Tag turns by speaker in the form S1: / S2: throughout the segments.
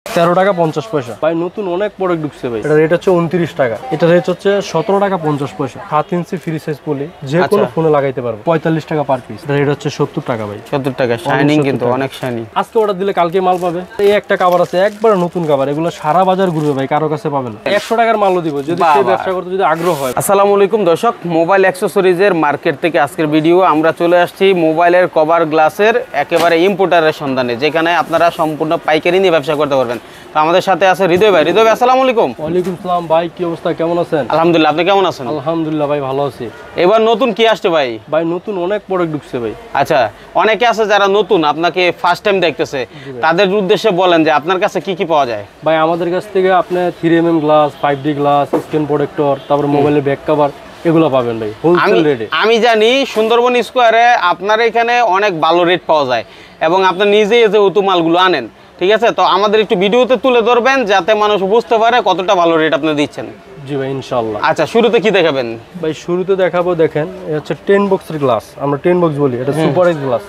S1: 13 টাকা 50 পয়সা। ভাই নতুন অনেক প্রোডাক্ট ঢুকছে ভাই। এটা রেট হচ্ছে 29 টাকা। এটা রেট হচ্ছে 17 টাকা 50 পয়সা। 7 ইঞ্চি ফ্রি সাইজ পলি যে কোনো ফোনে লাগাইতে পারবো। 45 টাকা পার পিস। এটা রেট হচ্ছে 70 টাকা ভাই।
S2: 70 টাকা শাইনিং, কিন্তু অনেক শাইনিং।
S1: আজকে অর্ডার দিলে কালকে মাল পাবে। এই একটা কভার আছে একবার নতুন কভার, এগুলো সারা বাজার ঘুরবে ভাই, কারো কাছে পাবেন না। 100 টাকার মালও দিব যদি সেই ব্যবসা করতে যদি আগ্রহ হয়।
S2: আসসালামু আলাইকুম দর্শক, মোবাইল অ্যাকসেসরিজের মার্কেট থেকে আজকের ভিডিও। আমরা চলে আসছি মোবাইলের কভার গ্লাসের একেবারে ইম্পোর্টারের সন্ধানে, যেখানে আপনারা সম্পূর্ণ পাইকারি নিয়ে ব্যবসা করতে পারবেন। তো আমাদের সাথে আছে হৃদয় ভাই। হৃদয় ভাই আসসালামু আলাইকুম।
S1: ওয়ালাইকুম সালাম ভাই, কি অবস্থা, কেমন আছেন?
S2: আলহামদুলিল্লাহ, আপনি কেমন আছেন?
S1: আলহামদুলিল্লাহ ভাই, ভালো আছি।
S2: এবার নতুন কি আসছে ভাই?
S1: ভাই নতুন অনেক প্রোডাক্ট ঢুকছে ভাই।
S2: আচ্ছা, অনেকে আছে যারা নতুন আপনাকে ফার্স্ট টাইম দেখতেছে, তাদের উদ্দেশ্যে বলেন যে আপনার কাছে কি কি পাওয়া যায়?
S1: ভাই আমাদের কাছ থেকে আপনি 3mm glass, 5D glass, screen protector, তারপর মোবাইলের ব্যাক কভার, এগুলো পাবেন ভাই হোলসেল রেটে।
S2: আমি জানি সুন্দরবন স্কোয়ারে আপনার এখানে অনেক ভালো রেট পাওয়া যায় এবং আপনি নিজেই যে উতু মালগুলো আনেন, ঠিক আছে? তো আমাদের একটু ভিডিওতে তুলে ধরবেন যাতে মানুষ বুঝতে পারে কতটা ভালো রেট আপনি দিচ্ছেন।
S1: জি ভাই ইনশাআল্লাহ।
S2: আচ্ছা, শুরুতে কি দেখাবেন
S1: ভাই? শুরুতে দেখাবো, দেখেন এটা হচ্ছে 10 বক্সের গ্লাস, আমরা 10 বক্স বলি। এটা সুপার এজ গ্লাস।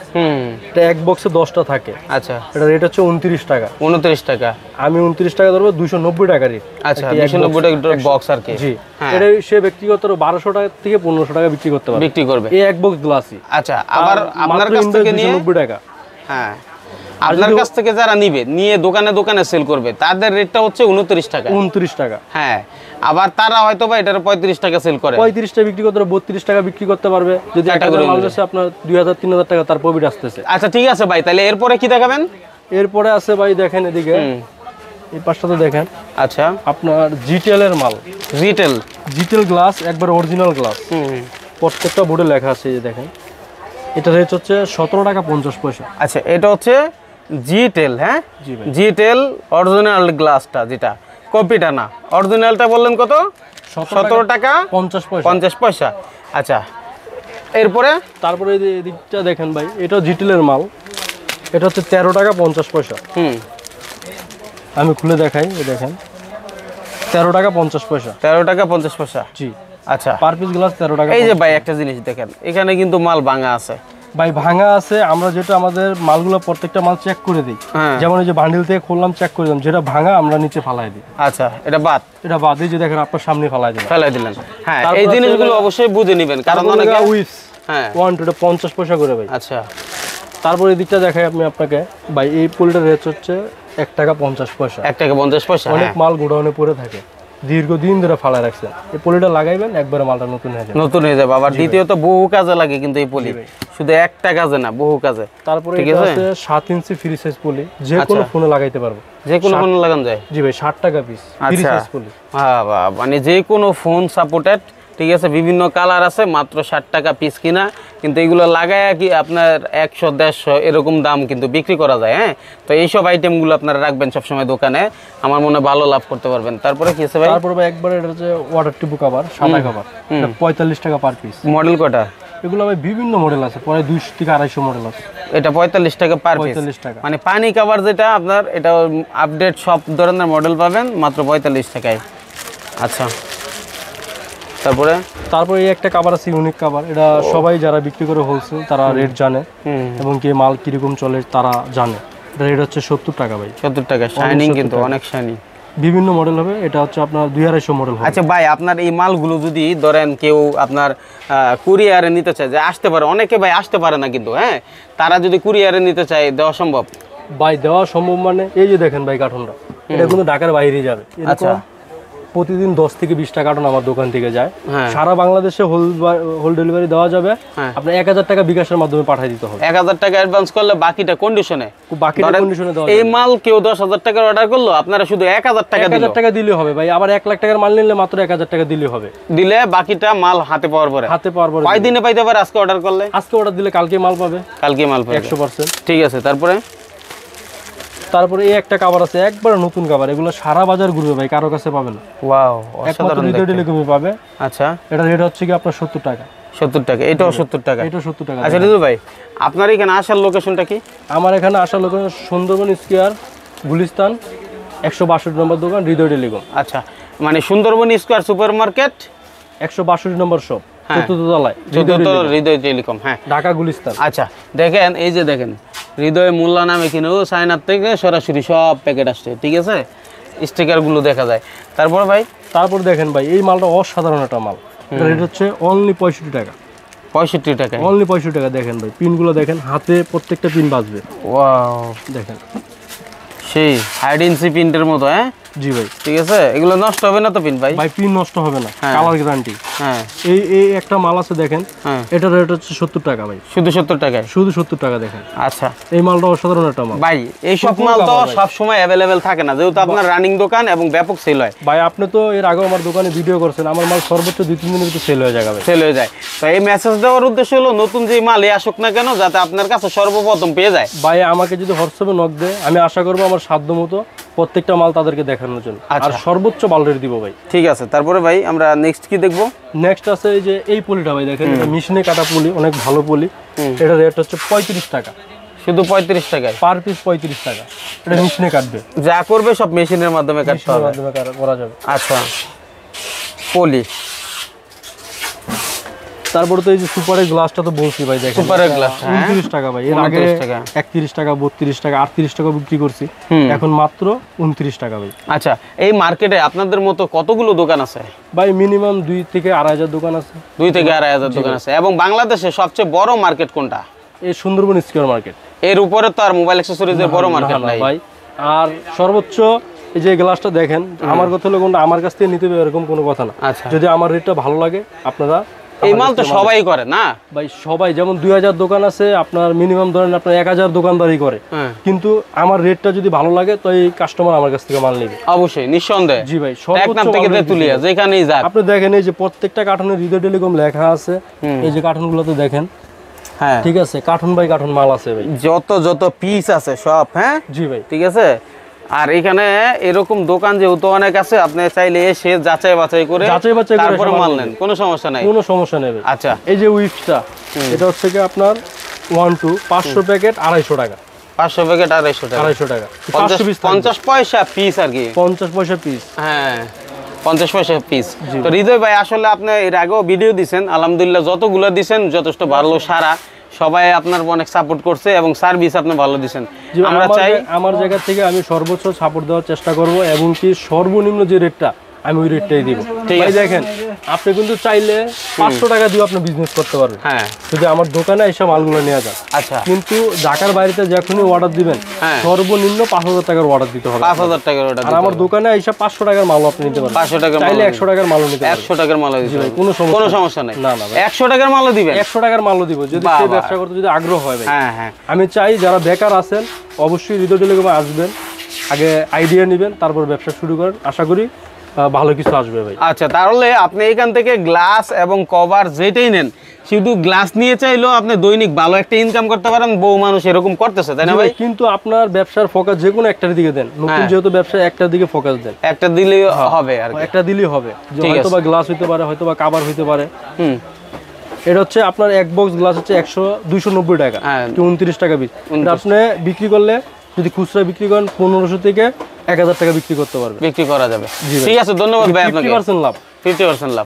S1: এটা এক বক্সে 10টা থাকে।
S2: আচ্ছা,
S1: এটা রেট হচ্ছে 29 টাকা।
S2: 29 টাকা।
S1: আমি 29 টাকা ধরবো, 290 টাকা রেট।
S2: আচ্ছা, 290 টাকা বক্স আর কি।
S1: জি, এটা সে ব্যক্তিগত 1200 টাকা থেকে 1500 টাকা বিক্রি করতে পারবে,
S2: বিক্রি করবে
S1: এই এক বক্স গ্লাসই।
S2: আচ্ছা, আবার আপনার কাছ থেকে নিয়ে
S1: 290 টাকা।
S2: হ্যাঁ, আপনার কাছ থেকে যারা নিয়ে দোকানে দোকানে সেল করবে তাদের রেটটা হচ্ছে 29 টাকা।
S1: 29 টাকা।
S2: হ্যাঁ, আবার তারা হয়তো বা এটার 35 টাকা সেল করে।
S1: 35 টাকা বিক্রি করতে 32 টাকা বিক্রি করতে পারবে। যদি একটা মাল বেচে আপনার 2000-3000 টাকা তার প্রফিট আসতেছে।
S2: আচ্ছা ঠিক আছে ভাই, তাহলে এরপরে কি দেখাবেন?
S1: এরপরে আছে ভাই, দেখেন এদিকে এই পাশটাতে দেখেন।
S2: আচ্ছা,
S1: আপনার জিটেল এর মাল। জিটেল গ্লাস, একবার অরিজিনাল গ্লাস। প্রত্যেকটা বোর্ডে লেখা আছে, এই দেখেন। এটা রেট হচ্ছে 17 টাকা 50 পয়সা।
S2: আচ্ছা, এটা হচ্ছে জিটেল। হ্যাঁ, জিটেল অরিজিনাল গ্লাসটা, যেটা কপিটা না, অরিজিনালটা বললেন কত? 17 টাকা 50 পয়সা। আচ্ছা, তারপরে
S1: এই দিকটা দেখেন ভাই, এটা জিটেলের মাল। এটা হচ্ছে 13 টাকা 50 পয়সা। আমি খুলে দেখাই, এই দেখেন 13 টাকা 50 পয়সা।
S2: 13 টাকা 50 পয়সা।
S1: জি।
S2: আচ্ছা,
S1: পার পিস গ্লাস 13 টাকা।
S2: এই যে ভাই একটা জিনিস দেখেন, এখানে কিন্তু মাল ভাঙা আছে।
S1: ভাই ভাঙা আছে, আমরা যেটা আমাদের মালগুলো প্রত্যেকটা মাল চেক করে দিই। যেমন এই যে বান্ডিল থেকে খুললাম, চেক করে দিলাম, যেটা ভাঙা আমরা নিচে ফালাই দিই।
S2: আচ্ছা, এটা বাদ
S1: এই যে দেখেন আপনার সামনে ফালাই
S2: দিলেন। হ্যাঁ, এই জিনিসগুলো অবশ্যই বুঝে নেবেন, কারণ অনেকে
S1: উইপস। হ্যাঁ, 1-50 পয়সা করে ভাই।
S2: আচ্ছা,
S1: তারপর এই দিকটা দেখাই আমি আপনাকে ভাই। এই পোলটার রেট হচ্ছে 1 টাকা 50 পয়সা।
S2: 1 টাকা 50 পয়সা।
S1: অনেক মাল গোডাউনে পড়ে থাকে, দীর্ঘদিন ধরে ফালা রাখছে। এই পলিটা লাগাইবেন, একবারে মালটা নতুন হয়ে যাবে। আবার দ্বিতীয়ত বহু কাজে লাগে কিন্তু এই পলি, শুধু একটা কাজে না, বহু কাজে। তারপরে এটা আছে 7 ইঞ্চি ফ্রি সাইজ পলি, যে কোনো ফোনে লাগাইতে পারবো।
S2: যে কোনো ফোনে লাগানো যায়?
S1: জি ভাই, 60 টাকা পিস ফ্রি সাইজ পলি।
S2: মানে যে কোনো ফোন সাপোর্টেড, ঠিক আছে? বিভিন্ন কালার আছে, মাত্র 60 টাকা পিস কিনা। কিন্তু এগুলো লাগায় কি আপনার 100-150 এরকম দাম কিন্তু বিক্রি করা যায়। হ্যাঁ, তো এইসব আইটেমগুলো আপনারা রাখবেন সবসময় দোকানে, আমার মনে হয় ভালো লাভ করতে পারবেন। তারপরে কি আছে ভাই?
S1: তারপরে ভাই একবার এটা হচ্ছে ওয়াটার টিপু কভার, সাদা কভার। 45 টাকা পার পিস।
S2: মডেল কটা?
S1: এগুলো ভাই বিভিন্ন মডেল আছে, পরে 200 থেকে 250 মডেল আছে।
S2: এটা 45 টাকা পার পিস।
S1: 45 টাকা।
S2: মানে পানি কভার যেটা আপনার, এটা আপডেট সব ধরনের মডেল পাবেন মাত্র 45 টাকায়। আচ্ছা, তারপরে
S1: এই একটা কভার আছে, ইউনিক কভার। এটা সবাই যারা বিক্রি করে হোলসেল তারা রেট জানে, এবং কি মাল কিরকম চলে তারা জানে। এটা রেট হচ্ছে 70 টাকা ভাই।
S2: 70 টাকা। শাইনিং, কিন্তু অনেক শাইনিং।
S1: বিভিন্ন মডেল হবে, এটা হচ্ছে আপনার 2200 মডেল হবে।
S2: আচ্ছা ভাই, আপনার এই মালগুলো যদি ধরেন কেউ আপনার কুরিয়ারে নিতে চায়, যে আসতে পারে, অনেকে ভাই আসতে পারে না কিন্তু, হ্যাঁ, তারা যদি কুরিয়ারে নিতে চায়, দেওয়া সম্ভব?
S1: ভাই দেওয়া সম্ভব, মানে এই যে দেখেন ভাই কার্টনটা, এটা কিন্তু ঢাকার বাইরে যাবে। আচ্ছা, প্রতিদিন 10 থেকে 20টা কার্টন আমার দোকান থেকে যায়। সারা বাংলাদেশে হোল ডেলিভারি দেওয়া যাবে। আপনার 1000 টাকা বিকাশের মাধ্যমে পাঠিয়ে দিতে হবে।
S2: 1000 টাকা অ্যাডভান্স করলে বাকিটা কন্ডিশনে
S1: দেওয়া
S2: এই মাল কেউ 10,000 টাকার অর্ডার করলো, আপনারা শুধু 1000 টাকা
S1: দিলে হবে ভাই। আবার 1 লাখ টাকার মাল নিলে মাত্র 1000 টাকা দিলে হবে।
S2: দিলে বাকিটা মাল হাতে পাওয়ার পরে কয় দিনে পাইতে পারে? আজকে অর্ডার করলে?
S1: আজকে অর্ডার দিলে কালকে মাল পাবে। 100%।
S2: ঠিক আছে,
S1: তারপরে এই একটা কভার আছে একবার নতুন কভার, এগুলো সারা বাজার ঘুরবে ভাই, কারো কাছে পাবে না।
S2: ওয়াও, অসাধারণ দেখতে।
S1: টেলিকমে পাবে।
S2: আচ্ছা,
S1: এটা রেট হচ্ছে কি আপনার 70 টাকা।
S2: 70 টাকা। এটাও 70 টাকা।
S1: এটাও 70 টাকা।
S2: আচ্ছা রিদু ভাই, আপনার এখানে আসার লোকেশনটা কি?
S1: আমার এখানে আসার লোকেশন সুন্দরবন স্কয়ার, গুলিস্তান, 162 নম্বর দোকান, হৃদয় টেলিকম।
S2: আচ্ছা, মানে সুন্দরবন স্কয়ার সুপার মার্কেট,
S1: 162 নম্বর শপ, চতুর্থ তলায়
S2: হৃদয় টেলিকম। হ্যাঁ,
S1: ঢাকা গুলিস্তান।
S2: আচ্ছা, দেখেন এই যে দেখেন হৃদয় মোল্লা নামে কিনেও চায়নার থেকে সরাসরি সব প্যাকেট আসছে, ঠিক আছে, স্টিকারগুলো দেখা যায়। তারপর ভাই,
S1: তারপর দেখেন ভাই এই মালটা অসাধারণ একটা মাল, এটা রেট হচ্ছে অনলি 65 টাকা।
S2: 65 টাকায়
S1: অনলি 65 টাকা। দেখেন ভাই পিনগুলো দেখেন, হাতে প্রত্যেকটা পিন বাজবে।
S2: ওয়াও,
S1: দেখেন
S2: সেই হাইড ইঞ্চি প্রিন্টের মতো। হ্যাঁ
S1: জি ভাই,
S2: ঠিক আছে, এগুলো নষ্ট হবে না তো পিন ভাই?
S1: ভাই পিন নষ্ট হবে না,
S2: হ্যাঁ।
S1: Colour guarantee.
S2: হ্যাঁ
S1: এই এই একটা মাল আছে দেখেন,
S2: হ্যাঁ,
S1: এটা রেট হচ্ছে 70 টাকা ভাই,
S2: শুধু 70 টাকায়?
S1: শুধু 70 টাকা। দেখেন
S2: আচ্ছা
S1: এই মালটা অসাধারণ একটা মাল
S2: ভাই, এই সব
S1: শুধু
S2: মাল তো
S1: কালার ভাই।
S2: সব সময় অ্যাভেলেবেল থাকে না, যেহেতু আপনার রানিং দোকান এবং ব্যাপক সেল হয়।
S1: ভাই। আপনি তো এর আগে আমার দোকানে ভিডিও করছেন, আমার মাল সর্বোচ্চ 2-3 দিনের ভিতরে সেল হয়ে যাবে।
S2: সেল হয়ে যায়। তো এই মেসেজ দেওয়ার উদ্দেশ্য হলো নতুন যে মাল আসুক না কেন যাতে আপনার কাছে সর্বপ্রথম পেয়ে যায়।
S1: ভাই আমাকে যদি হোয়াটসঅ্যাপে নক দেয়, আমি আশা করবো আমার সাধ্য মতো প্রত্যেকটা মাল তাদেরকে দেখানোর জন্য, আর
S2: আচ্ছা।
S1: সর্বোচ্চ মাল রেট দিব ভাই।
S2: ঠিক আছে, তারপরে ভাই আমরা নেক্সট কি দেখবো?
S1: নেক্সট আছে এই যে এই পলিটা ভাই, দেখেন এটা মেশিনে কাটা পলি, অনেক ভালো পলি। এটা রেট হচ্ছে 35 টাকা,
S2: শুধু 35 টাকায়
S1: পার পিস 35 টাকা। এটা মেশিনে কাটবে,
S2: যা করবে সব মেশিনের মাধ্যমে কাটতে
S1: মেশিনের
S2: হবে।
S1: মাধ্যমে করা যাবে।
S2: আচ্ছা, পলি।
S1: তারপরে তো এই যে সুপারের গ্লাসটা তো বলছি ভাই, দেখেন
S2: সুপারের গ্লাস
S1: 29 টাকা ভাই। এর আগে
S2: 29 টাকা।
S1: 31 টাকা, 32 টাকা, 38 টাকা বিক্রি করছি, এখন মাত্র 29 টাকা ভাই।
S2: আচ্ছা, এই মার্কেটে আপনাদের মতো কতগুলো দোকান আছে?
S1: ভাই মিনিমাম 2 থেকে 2.5 দোকান আছে।
S2: 2 থেকে 2.5 দোকান আছে। এবং বাংলাদেশে সবচেয়ে বড় মার্কেট কোনটা?
S1: এই সুন্দরবন স্কয়ার মার্কেট।
S2: এর উপরে তো আর মোবাইল অ্যাকসেসরিজের বড় মার্কেট নাই
S1: ভাই। আর সর্বোচ্চ এই যে গ্লাসটা দেখেন, আমার কথা হলো কোনটা আমার কাছ থেকে নিতে হবে এরকম কোনো কথা না।
S2: আচ্ছা,
S1: যদি আমার রেটটা ভালো লাগে আপনারা
S2: এই মাল তো সবাই করে না
S1: ভাই, সবাই যেমন 2000 দোকান আছে, আপনার মিনিমাম ধরেন আপনার 1000 দোকানদারি করে,
S2: হ্যাঁ।
S1: কিন্তু আমার রেটটা যদি ভালো লাগে তো এই কাস্টমার আমার কাছ থেকে মাল নেবে।
S2: অবশ্যই, নিঃসন্দেহে।
S1: জি ভাই,
S2: এক নাম থেকে তেতুলিয়া যেখানেই যাক।
S1: আপনি দেখেন এই যে প্রত্যেকটা কার্টুনে হৃদয় টেলিকম লেখা আছে, এই যে কার্টুনগুলোতে দেখেন,
S2: হ্যাঁ
S1: ঠিক আছে, কার্টুন বাই কার্টুন মাল আছে ভাই।
S2: যত পিস আছে সব, হ্যাঁ
S1: জি ভাই,
S2: ঠিক আছে। আর এখানে এরকম দোকান যেহেতু অনেক আছে, আপনি চাইলে এসে যাচাই বাছাই করে তারপরে মাল নেন, কোনো সমস্যা নাই।
S1: কোনো সমস্যা নেই ভাই।
S2: আচ্ছা,
S1: এই যে উইপসটা, এটা হচ্ছে কি আপনার 500 প্যাকেট 250 টাকা।
S2: 500 প্যাকেট 250 টাকা।
S1: 250 টাকা,
S2: 50 পয়সা পিস আর কি।
S1: 50 পয়সা পিস।
S2: হ্যাঁ, 50 পয়সা পিস। তো হৃদয় ভাই, আসলে আপনি এর আগেও ভিডিও দিছেন, আলহামদুলিল্লাহ যতগুলো দিছেন যথেষ্ট ভালো সারা, সবাই আপনার অনেক সাপোর্ট করছে এবং সার্ভিস আপনি ভালো দিছেন। আমরা চাই
S1: আমার জায়গা থেকে আমি সর্বোচ্চ সাপোর্ট দেওয়ার চেষ্টা করব, এবং কি সর্বনিম্ন যে রেটটা আমি ওই রেটটাই দিব। ভাই দেখেন, আপনি কিন্তু চাইলে 500 টাকা দিয়ে আপনি বিজনেস করতে পারবেন,
S2: হ্যাঁ,
S1: যদি আমার দোকানে এসে মালগুলো নেওয়া যায়।
S2: আচ্ছা,
S1: কিন্তু ঢাকার বাড়িতে যখনই অর্ডার দিবেন,
S2: হ্যাঁ,
S1: সর্বনিম্ন 5000 টাকার অর্ডার দিতে হবে।
S2: 5000 টাকার অর্ডার।
S1: আর আমার দোকানে এসে 500 টাকার মাল আপনি নিতে পারবেন,
S2: 500 টাকার
S1: চাইলে 100 টাকার মালও নিতে পারবেন।
S2: 100 টাকার মালও দিতে
S1: ভাই,
S2: কোনো
S1: কোনো
S2: সমস্যা নাই।
S1: না না ভাই,
S2: 100 টাকার মালও দিবেন?
S1: 100 টাকার মালও দিব, যদি সেই ব্যবসা করতে যদি আগ্রহ হয় ভাই।
S2: হ্যাঁ হ্যাঁ,
S1: আমি চাই যারা বেকার আছেন অবশ্যই হৃদয় টেলিকমে আসবেন, আগে আইডিয়া নেবেন, তারপর ব্যবসা শুরু করেন, আশা করি ভালো কিছু আসবে ভাই।
S2: আচ্ছা, তাহলে আপনি এখান থেকে গ্লাস এবং কভার যেটাই নেন, শুধু গ্লাস নিয়ে চাইলেও আপনি দৈনিক ভালো একটা ইনকাম করতে পারেন। বহু মানুষ এরকম করতেছে, তাই না ভাই?
S1: কিন্তু আপনার ব্যবসার ফোকাস যে কোনো একটার দিকে দেন, নতুন যেহেতু ব্যবসা, একটার দিকে ফোকাস দেন।
S2: একটা দিলেই হবে আর কি।
S1: একটা দিলেই হবে, যে হয়তো বা গ্লাস হইতে পারে, হয়তো বা কভার হইতে পারে। এটা হচ্ছে আপনার এক বক্স গ্লাস হচ্ছে 290 টাকা, 29 টাকা পিস। আপনি বিক্রি করলে যদি খুচরা বিক্রি করেন 1500 থেকে 1000 টাকা বিক্রি করতে পারবে,
S2: বিক্রি করা যাবে। ঠিক আছে, ধন্যবাদ ভাই আপনাকে।
S1: 50% লাভ।
S2: 50% লাভ।